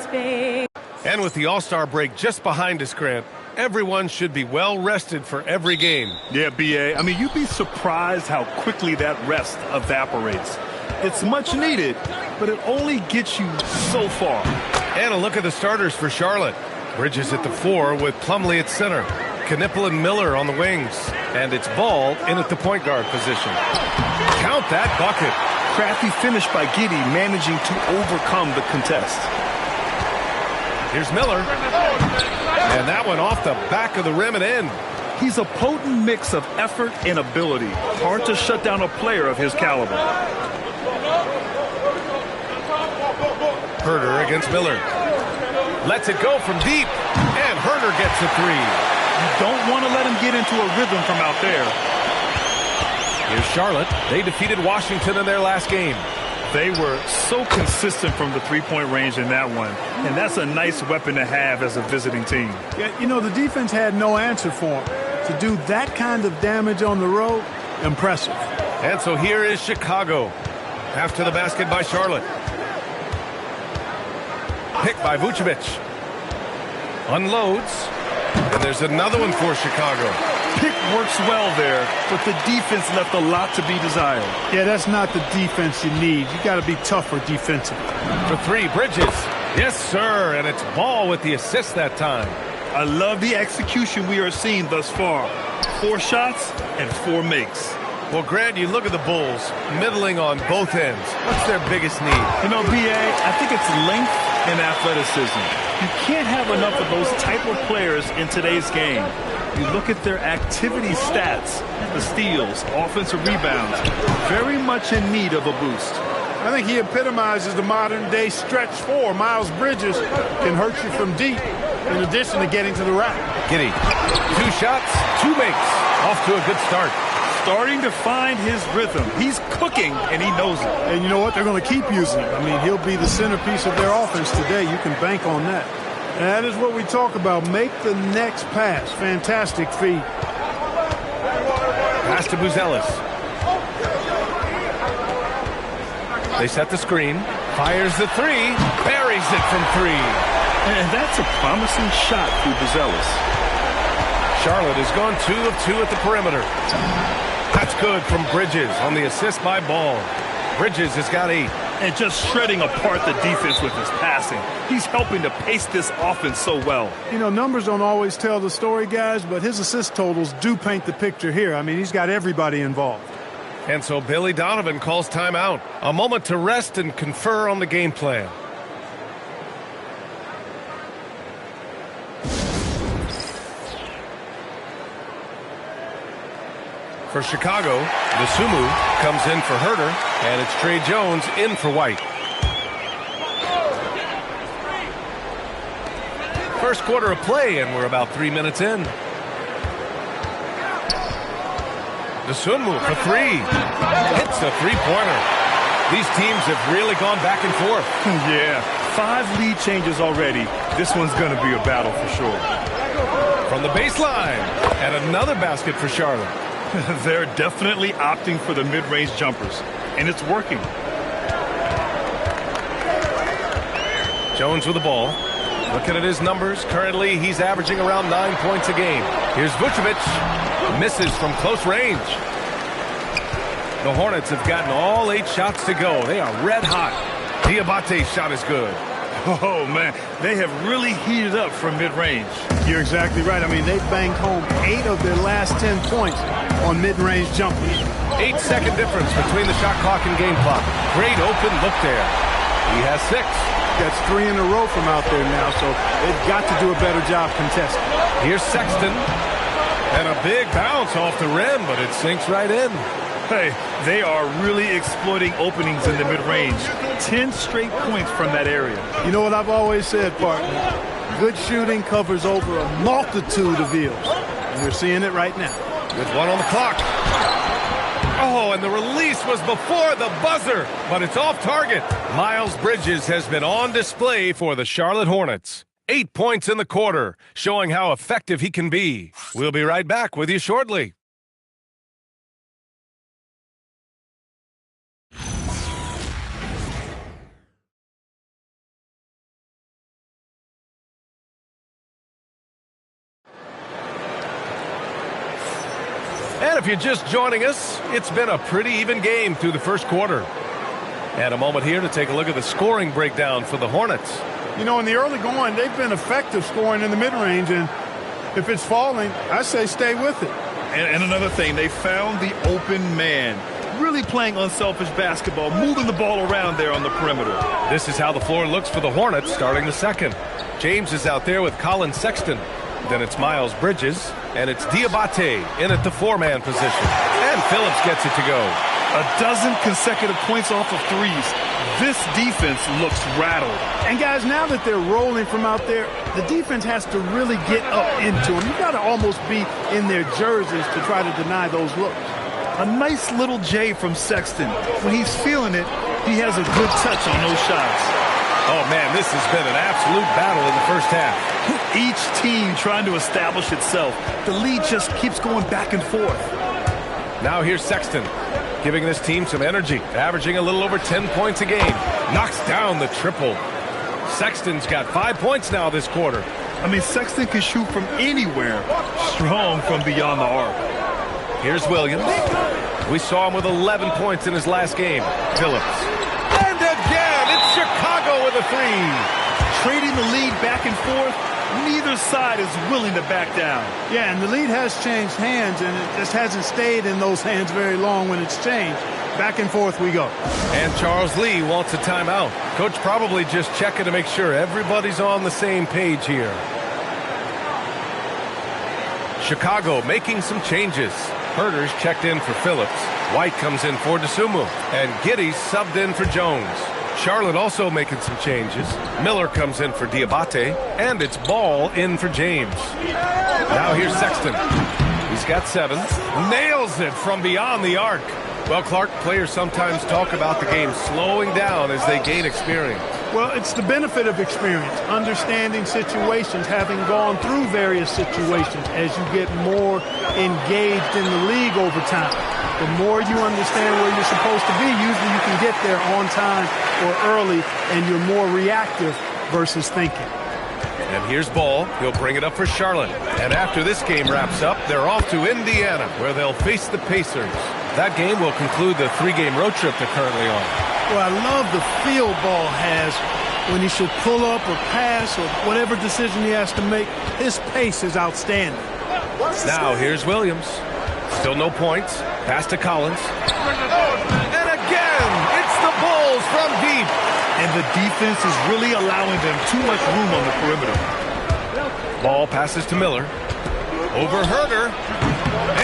space. And with the All-Star break just behind us, Grant, everyone should be well rested for every game. Yeah, B.A. I mean, you'd be surprised how quickly that rest evaporates. It's much needed, but it only gets you so far. And a look at the starters for Charlotte. Bridges at the 4 with Plumlee at center. Knipple and Miller on the wings. And it's Ball in at the point guard position. Count that bucket. Crafty finish by Giddey, managing to overcome the contest. Here's Miller. And that one off the back of the rim and in. He's a potent mix of effort and ability. Hard to shut down a player of his caliber. Herter against Miller. Lets it go from deep. And Herter gets a 3. You don't want to let him get into a rhythm from out there. Here's Charlotte. They defeated Washington in their last game. They were so consistent from the three-point range in that one. And that's a nice weapon to have as a visiting team. Yeah, you know, the defense had no answer for him. To do that kind of damage on the road, impressive. And so here is Chicago. After the basket by Charlotte. Picked by Vucevic. Unloads. And there's another one for Chicago. Pick works well there, but the defense left a lot to be desired. Yeah, that's not the defense you need. You got to be tougher defensively. For 3, Bridges. Yes, sir. And it's Ball with the assist that time. I love the execution we are seeing thus far. 4 shots and 4 makes. Well, Grant, you look at the Bulls, middling on both ends. What's their biggest need? You know, B.A., I think it's length and athleticism. You can't have enough of those type of players in today's game. You look at their activity stats, the steals, offensive rebounds, very much in need of a boost. I think he epitomizes the modern-day stretch 4. Miles Bridges can hurt you from deep, in addition to getting to the rack. Giddey. 2 shots, 2 makes. Off to a good start. Starting to find his rhythm. He's cooking, and he knows it. And you know what? They're going to keep using him. I mean, he'll be the centerpiece of their offense today. You can bank on that. And that is what we talk about. Make the next pass. Fantastic feed. Pass to Buzelis. They set the screen. Fires the 3. Buries it from 3. And that's a promising shot through Buzelis. Charlotte has gone 2 of 2 at the perimeter. That's good from Bridges on the assist by Ball. Bridges has got 8. And just shredding apart the defense with his passing. He's helping to pace this offense so well. You know, numbers don't always tell the story, guys, but his assist totals do paint the picture here. I mean, he's got everybody involved. And so Billy Donovan calls timeout. A moment to rest and confer on the game plan. For Chicago, Nasumu comes in for Herter, and it's Trey Jones in for White. First quarter of play, and we're about 3 minutes in. Nasumu for 3. Hits a three-pointer. These teams have really gone back and forth. Yeah, 5 lead changes already. This one's going to be a battle for sure. From the baseline, and another basket for Charlotte. They're definitely opting for the mid-range jumpers, and it's working. Jones with the ball. Looking at his numbers, currently he's averaging around 9 points a game. Here's Vucevic. Misses from close range. The Hornets have gotten all 8 shots to go. They are red hot. Diabate's shot is good. Oh, man, they have really heated up from mid-range. You're exactly right. I mean, they banged home 8 of their last 10 points on mid-range jumpers. 8-second difference between the shot clock and game clock. Great open look there. He has 6. That's 3 in a row from out there now, so they've got to do a better job contesting. Here's Sexton. And a big bounce off the rim, but it sinks right in. Hey, they are really exploiting openings in the mid-range. 10 straight points from that area. You know what I've always said, partner? Good shooting covers over a multitude of ills. And we're seeing it right now. With 1 on the clock. Oh, and the release was before the buzzer, but it's off target. Miles Bridges has been on display for the Charlotte Hornets. 8 points in the quarter, showing how effective he can be. We'll be right back with you shortly. And if you're just joining us, it's been a pretty even game through the first quarter. And a moment here to take a look at the scoring breakdown for the Hornets. You know, in the early going, they've been effective scoring in the mid-range, and if it's falling, I say stay with it. And another thing, they found the open man. Really playing unselfish basketball, moving the ball around there on the perimeter. This is how the floor looks for the Hornets starting the second. James is out there with Colin Sexton. Then it's Miles Bridges, and it's Diabate in at the four-man position. And Phillips gets it to go. A dozen consecutive points off of threes. This defense looks rattled. And guys, now that they're rolling from out there, the defense has to really get up into them. You've got to almost be in their jerseys to try to deny those looks. A nice little J from Sexton. When he's feeling it, he has a good touch on those shots. Oh, man, this has been an absolute battle in the first half. Each team trying to establish itself. The lead just keeps going back and forth. Now here's Sexton, giving this team some energy, averaging a little over 10 points a game. Knocks down the triple. Sexton's got 5 points now this quarter. I mean, Sexton can shoot from anywhere. Strong from beyond the arc. Here's Williams. We saw him with 11 points in his last game. Phillips. And again, it's Chicago with a three. Trading the lead back and forth. Neither side is willing to back down. Yeah, and the lead has changed hands, and it just hasn't stayed in those hands very long when it's changed. Back and forth we go. And Charles Lee wants a timeout. Coach probably just checking to make sure everybody's on the same page here. Chicago making some changes. Herter's checked in for Phillips. White comes in for DeSumo. And Giddey's subbed in for Jones. Charlotte also making some changes. Miller comes in for Diabate. And it's Ball in for James. Now here's Sexton. He's got 7. Nails it from beyond the arc. Well, Clark, players sometimes talk about the game slowing down as they gain experience. Well, it's the benefit of experience, understanding situations, having gone through various situations as you get more engaged in the league over time. The more you understand where you're supposed to be, usually you can get there on time or early, and you're more reactive versus thinking. And here's Ball. He'll bring it up for Charlotte. And after this game wraps up, they're off to Indiana, where they'll face the Pacers. That game will conclude the 3-game road trip they're currently on. Well, I love the feel Ball has when he should pull up or pass or whatever decision he has to make. His pace is outstanding. Now here's Williams. Still no points. Pass to Collins. And again, it's the Bulls from deep. And the defense is really allowing them too much room on the perimeter. Ball passes to Miller. Over Herter.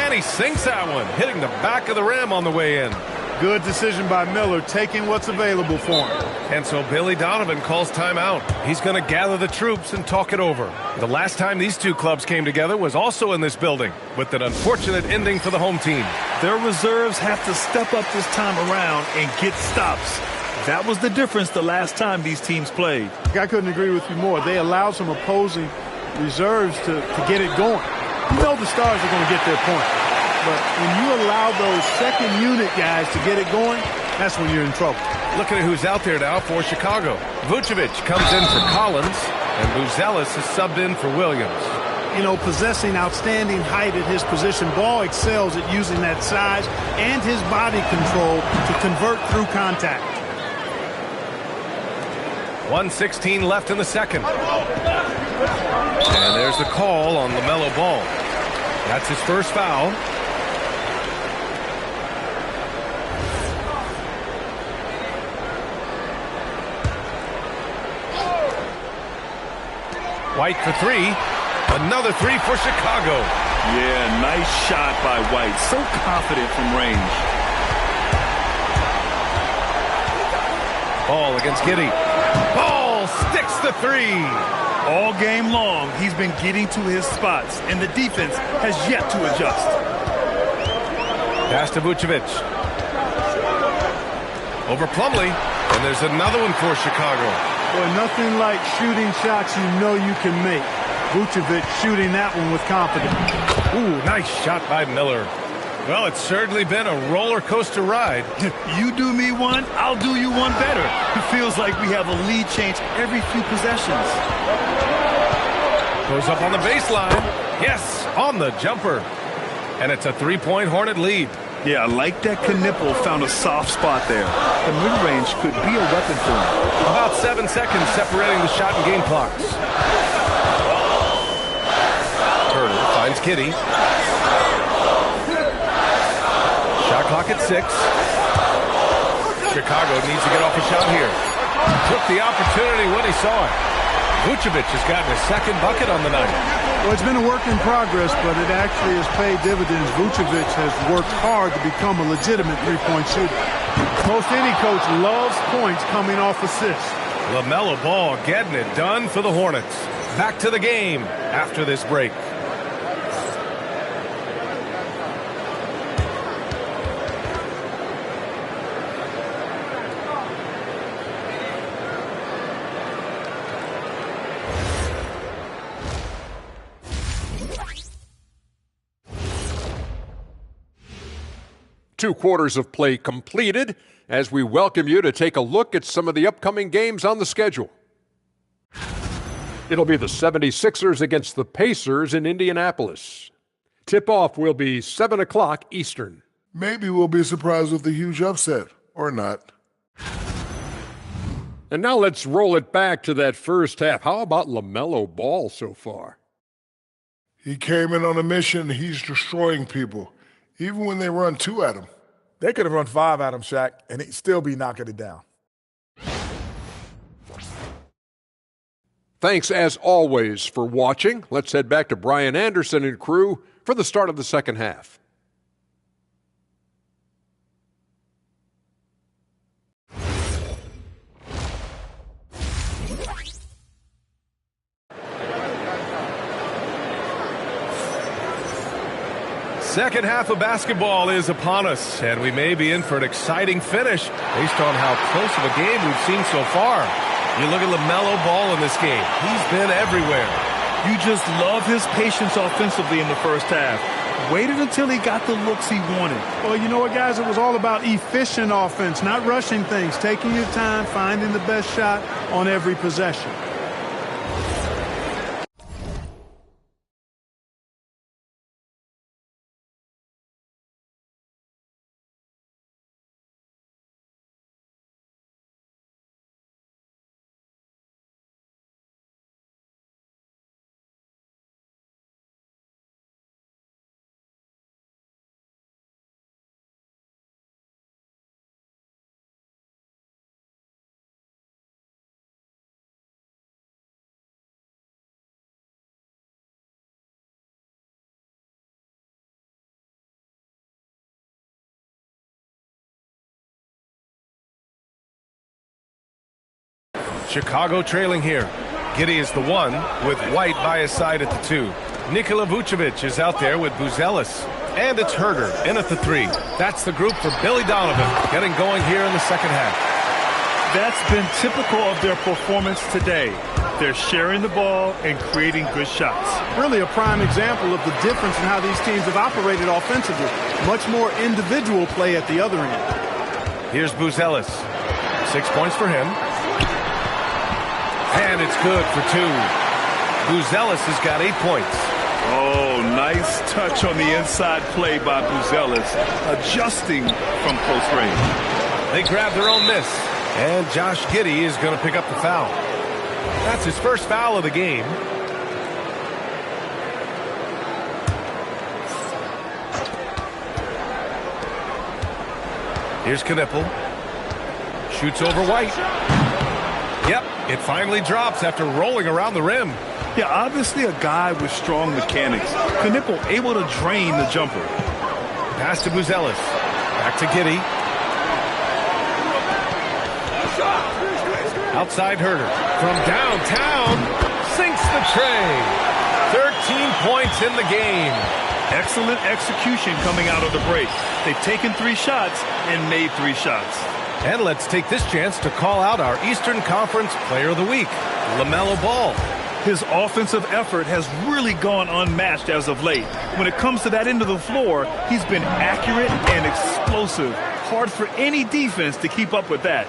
And he sinks that one, hitting the back of the rim on the way in. Good decision by Miller, taking what's available for him. And so Billy Donovan calls timeout. He's going to gather the troops and talk it over. The last time these two clubs came together was also in this building, with an unfortunate ending for the home team. Their reserves have to step up this time around and get stops. That was the difference the last time these teams played. I couldn't agree with you more. They allowed some opposing reserves to get it going. You know the stars are going to get their point. But when you allow those second unit guys to get it going, that's when you're in trouble. Looking at who's out there now for Chicago. Vucevic comes in for Collins, and Buzelis is subbed in for Williams. You know, possessing outstanding height at his position, Ball excels at using that size and his body control to convert through contact. 1:16 left in the second. And there's the call on LaMelo Ball. That's his first foul. White for 3. Another 3 for Chicago. Yeah, nice shot by White. So confident from range. Ball against Giddey. Ball sticks the 3. All game long, he's been getting to his spots, and the defense has yet to adjust. Pass to Vucevic. Over Plumlee, and there's another one for Chicago. Boy, nothing like shooting shots you know you can make. Vucevic shooting that one with confidence. Ooh, nice shot by Miller. Well, it's certainly been a roller coaster ride. You do me one, I'll do you one better. It feels like we have a lead change every few possessions. Goes up on the baseline. Yes, on the jumper. And it's a 3-point Hornet lead. Yeah, I like that Knipple found a soft spot there. The mid-range could be a weapon for him. About 7 seconds separating the shot and game clocks. Turner finds Giddey. Shot clock at 6. Chicago needs to get off a shot here. Took the opportunity when he saw it. Vucevic has gotten his second bucket on the night. Well, it's been a work in progress, but it actually has paid dividends. Vucevic has worked hard to become a legitimate three-point shooter. Most any coach loves points coming off assists. LaMelo Ball getting it done for the Hornets. Back to the game after this break. Two quarters of play completed as we welcome you to take a look at some of the upcoming games on the schedule. It'll be the 76ers against the Pacers in Indianapolis. Tip-off will be 7 o'clock Eastern. Maybe we'll be surprised with a huge upset, or not. And now let's roll it back to that first half. How about LaMelo Ball so far? He came in on a mission. He's destroying people, even when they run 2 at him. They could have run 5 at him, Shaq, and he'd still be knocking it down. Thanks, as always, for watching. Let's head back to Brian Anderson and crew for the start of the second half. Second half of basketball is upon us, and we may be in for an exciting finish based on how close of a game we've seen so far. You look at LaMelo Ball in this game. He's been everywhere. You just love his patience offensively in the first half. Waited until he got the looks he wanted. Well, you know what, guys? It was all about efficient offense, not rushing things, taking your time, finding the best shot on every possession. Chicago trailing here. Giddey is the one with White by his side at the 2. Nikola Vucevic is out there with Buzelis. And it's Herder in at the 3. That's the group for Billy Donovan getting going here in the second half. That's been typical of their performance today. They're sharing the ball and creating good shots. Really a prime example of the difference in how these teams have operated offensively. Much more individual play at the other end. Here's Buzelis. 6 points for him. And it's good for 2. Buzelis has got 8 points. Oh, nice touch on the inside play by Buzelis, adjusting from close range. They grab their own miss. And Josh Giddey is going to pick up the foul. That's his first foul of the game. Here's Knipple. Shoots over White. Yep, it finally drops after rolling around the rim. Yeah, obviously a guy with strong mechanics. Knipple able to drain the jumper. Pass to Buzelis. Back to Giddey. Outside Herder. From downtown, sinks the tray. 13 points in the game. Excellent execution coming out of the break. They've taken 3 shots and made 3 shots. And let's take this chance to call out our Eastern Conference Player of the Week, LaMelo Ball. His offensive effort has really gone unmatched as of late. When it comes to that end of the floor, he's been accurate and explosive. Hard for any defense to keep up with that.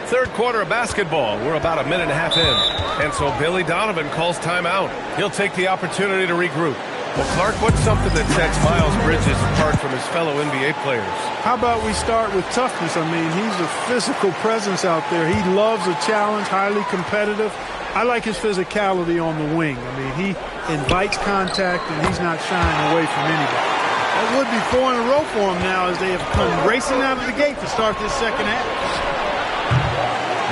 Third quarter of basketball. We're about a minute and a half in. And so Billy Donovan calls timeout. He'll take the opportunity to regroup. Well, Clark, what's something that sets Miles Bridges apart from his fellow NBA players? How about we start with toughness? I mean, he's a physical presence out there. He loves a challenge, highly competitive. I like his physicality on the wing. I mean, he invites contact, and he's not shying away from anybody. That would be 4 in a row for him now as they have come racing out of the gate to start this second half.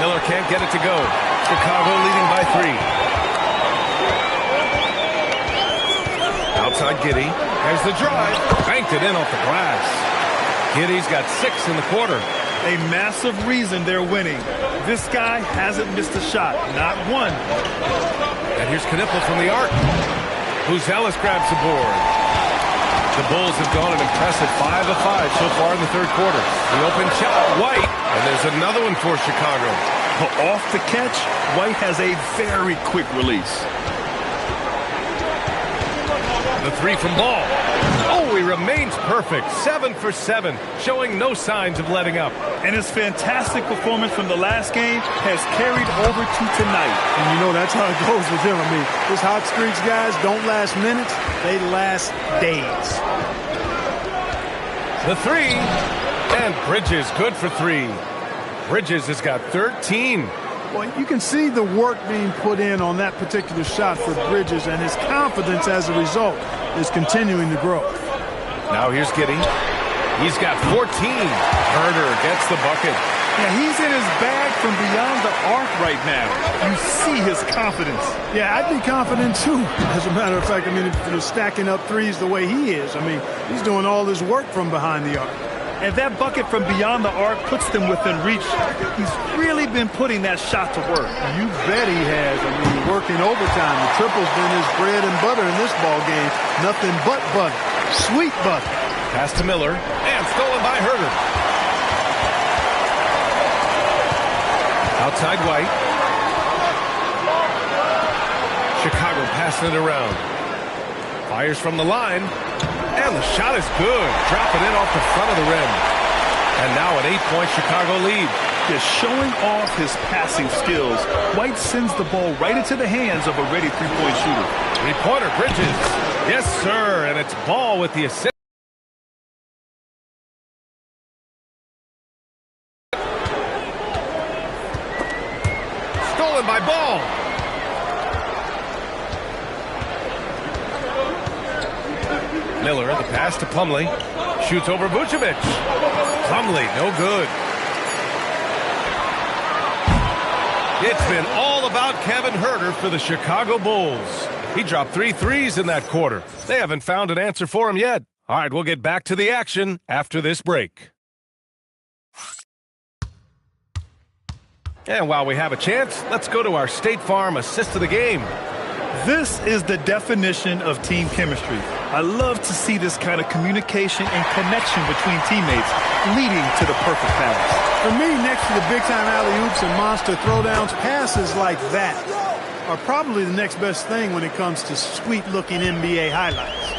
Miller can't get it to go. Chicago leading by 3. Outside Giddey. There's the drive. Banked it in off the glass. Giddey's got 6 in the quarter. A massive reason they're winning. This guy hasn't missed a shot, not one. And here's Knipple from the arc. Buzelis grabs the board. The Bulls have gone an impressive 5 of 5 so far in the third quarter. The open shot, White, and there's another one for Chicago. Off the catch, White has a very quick release. The 3 from Ball. Oh, he remains perfect. 7 for 7, showing no signs of letting up. And his fantastic performance from the last game has carried over to tonight. And you know that's how it goes with him. I mean, his hot streaks, guys, don't last minutes. They last days. The 3. And Bridges good for 3. Bridges has got 13. Well, you can see the work being put in on that particular shot for Bridges, and his confidence as a result is continuing to grow. Now here's Giddey. He's got 14. Herder gets the bucket. Yeah, he's in his bag from beyond the arc right now. You see his confidence. Yeah, I'd be confident too. As a matter of fact, I mean, if you're stacking up threes the way he is, I mean, he's doing all his work from behind the arc. And that bucket from beyond the arc puts them within reach. He's really been putting that shot to work. You bet he has. I mean, working overtime. The triple's been his bread and butter in this ball game. Nothing but butter. Sweet butter. Pass to Miller. And stolen by Herder. Outside White. Chicago passing it around. Fires from the line. And the shot is good. Dropping in off the front of the rim. And now an 8-point Chicago lead. Just showing off his passing skills. White sends the ball right into the hands of a ready three-point shooter. Three-pointer, Bridges. Yes, sir. And it's Ball with the assist. Stolen by Ball. Miller, the pass to Plumlee. Shoots over Vucevic. Plumlee, no good. It's been all about Kevin Herder for the Chicago Bulls. He dropped 3 threes in that quarter. They haven't found an answer for him yet. All right, we'll get back to the action after this break. And while we have a chance, let's go to our State Farm assist of the game. This is the definition of team chemistry. I love to see this kind of communication and connection between teammates leading to the perfect pass. For me, next to the big-time alley-oops and monster throwdowns, passes like that are probably the next best thing when it comes to sweet-looking NBA highlights.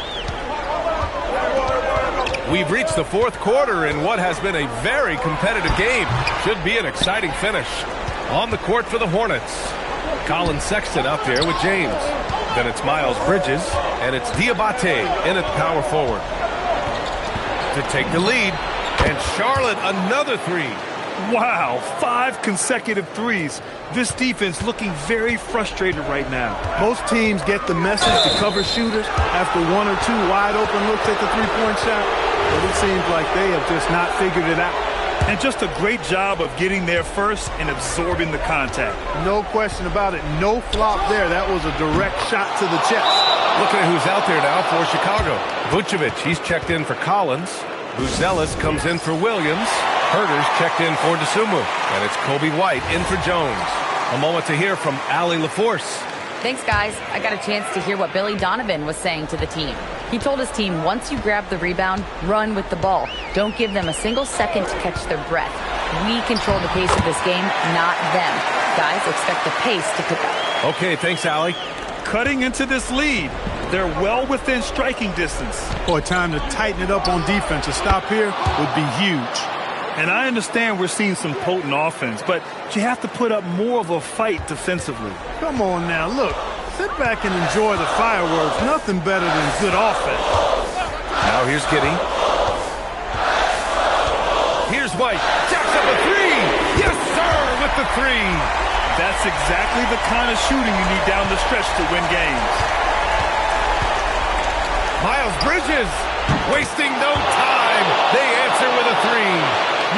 We've reached the fourth quarter in what has been a very competitive game. Should be an exciting finish. On the court for the Hornets, Colin Sexton out there with James. Then it's Miles Bridges, and it's Diabate in at power forward to take the lead. And Charlotte, another 3. Wow, 5 consecutive threes. This defense looking very frustrated right now. Most teams get the message to cover shooters after 1 or 2 wide-open looks at the three-point shot, but it seems like they have just not figured it out. And just a great job of getting there first and absorbing the contact. No question about it. No flop there. That was a direct shot to the chest. Looking at who's out there now for Chicago. Vucevic, he's checked in for Collins. Buzelis comes in for Williams. Herder's checked in for DeSumo. And it's Kobe White in for Jones. A moment to hear from Allie LaForce. Thanks, guys. I got a chance to hear what Billy Donovan was saying to the team. He told his team, once you grab the rebound, run with the ball. Don't give them a single second to catch their breath. We control the pace of this game, not them. Guys, expect the pace to pick up. Okay, thanks, Allie. Cutting into this lead. They're well within striking distance. Boy, time to tighten it up on defense. A stop here would be huge. And I understand we're seeing some potent offense, but you have to put up more of a fight defensively. Come on now, look. Sit back and enjoy the fireworks. Nothing better than good offense. Now here's Giddey. Here's White. Jacks up a three. Yes, sir, with the three. That's exactly the kind of shooting you need down the stretch to win games. Miles Bridges, wasting no time. They answer with a three.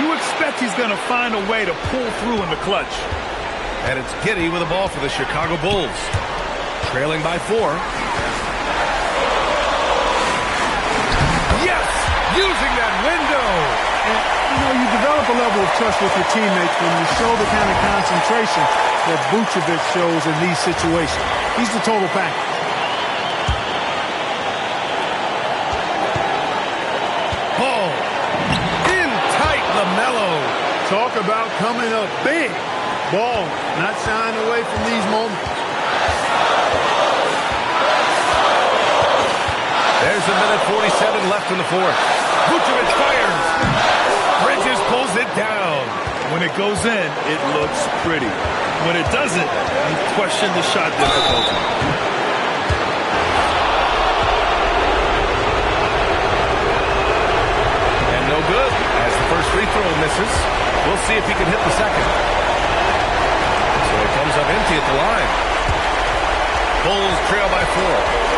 You expect he's going to find a way to pull through in the clutch. And it's Giddey with the ball for the Chicago Bulls. Trailing by 4. Yes! Using that window! And, you develop a level of trust with your teammates when you show the kind of concentration that Vucevic shows in these situations. He's the total package. Ball. In tight, LaMelo. Talk about coming up big. Ball not shying away from these moments. There's a minute 47 left in the fourth. Vucevic fires. Bridges pulls it down. When it goes in, it looks pretty. When it doesn't, you question the shot difficulty. And no good as the first free throw misses. We'll see if he can hit the second. So it comes up empty at the line. Bulls trail by 4.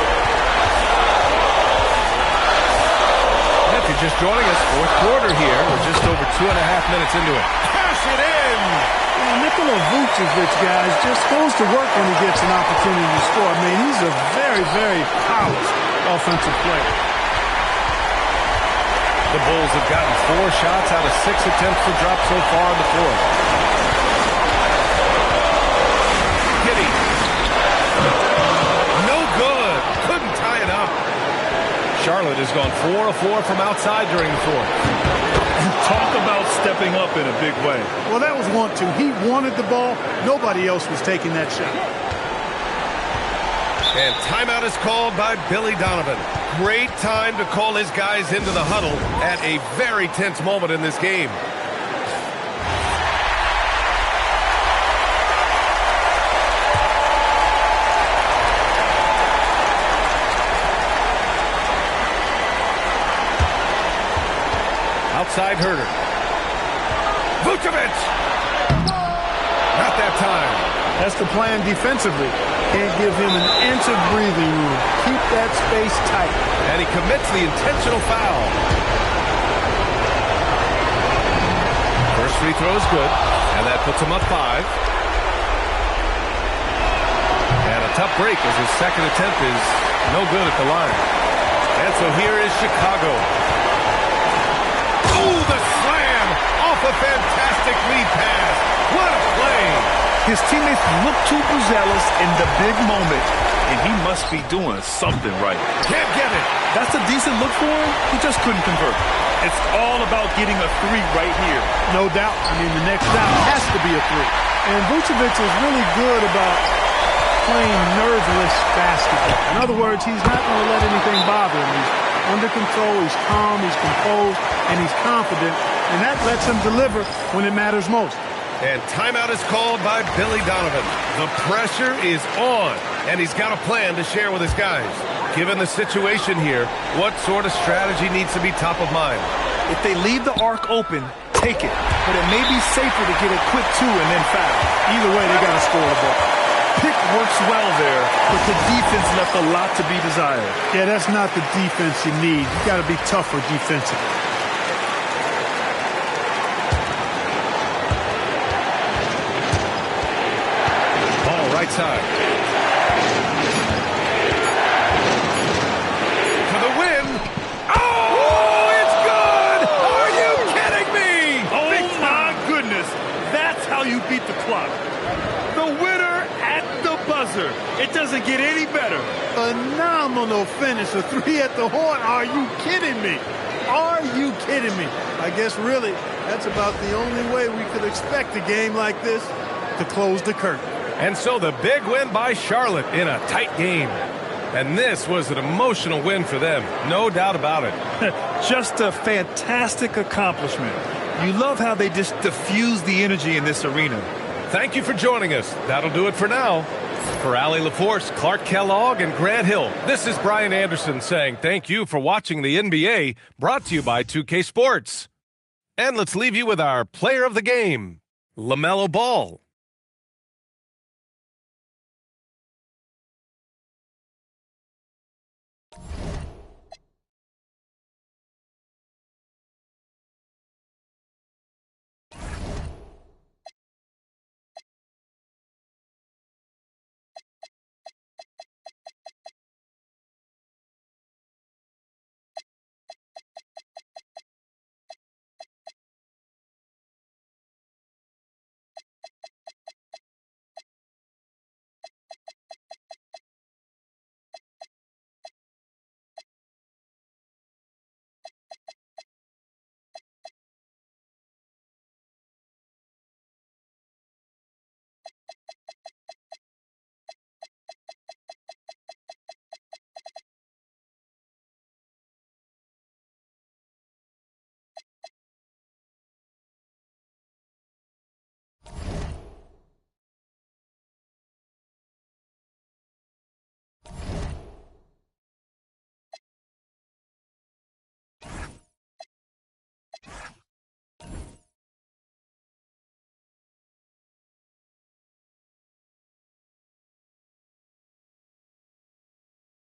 If you're just joining us, fourth quarter here. We're just over 2.5 minutes into it. Cash it in! Nikola Vucevic, guys, just goes to work when he gets an opportunity to score. I mean, he's a very, very polished offensive player. The Bulls have gotten 4 shots out of 6 attempts to drop so far in the fourth. Giddey. No good. Couldn't tie it up. Charlotte has gone 4 of 4 from outside during the fourth. Talk about stepping up in a big way. Well, that was want to. He wanted the ball. Nobody else was taking that shot. And timeout is called by Billy Donovan. Great time to call his guys into the huddle at a very tense moment in this game. Outside Herter. Vucevic! Not that time. That's the plan defensively. Can't give him an inch of breathing room. Keep that space tight. And he commits the intentional foul. First free throw is good, and that puts him up 5. And a tough break as his second attempt is no good at the line. And so here is Chicago. Oh, the slam off a fantastic lead pass. What a play. His teammates look too overzealous in the big moment, and he must be doing something right. Can't get it. That's a decent look for him. He just couldn't convert. It's all about getting a 3 right here. No doubt. I mean, the next down has to be a 3. And Vucevic is really good about playing nerveless basketball. In other words, he's not going to let anything bother him. He's under control, he's calm, he's composed, and he's confident. And that lets him deliver when it matters most. And timeout is called by Billy Donovan. The pressure is on, and he's got a plan to share with his guys. Given the situation here, what sort of strategy needs to be top of mind? If they leave the arc open, take it. But it may be safer to get a quick 2 and then foul. Either way, they got to score the ball. Pick works well there, but the defense left a lot to be desired. Yeah, that's not the defense you need. You got to be tougher defensively. Ball right side. For the win. Oh, it's good! Are you kidding me? Oh, my goodness. That's how you beat the clock. The winner at the buzzer. It doesn't get any better. Phenomenal finish. A 3 at the horn. Are you kidding me? Are you kidding me? I guess really that's about the only way we could expect a game like this to close the curtain. And so the big win by Charlotte in a tight game. And this was an emotional win for them. No doubt about it. Just a fantastic accomplishment. You love how they just diffuse the energy in this arena. Thank you for joining us. That'll do it for now. For Allie LaForce, Clark Kellogg, and Grant Hill, this is Brian Anderson saying thank you for watching the NBA, brought to you by 2K Sports. And let's leave you with our player of the game, LaMelo Ball.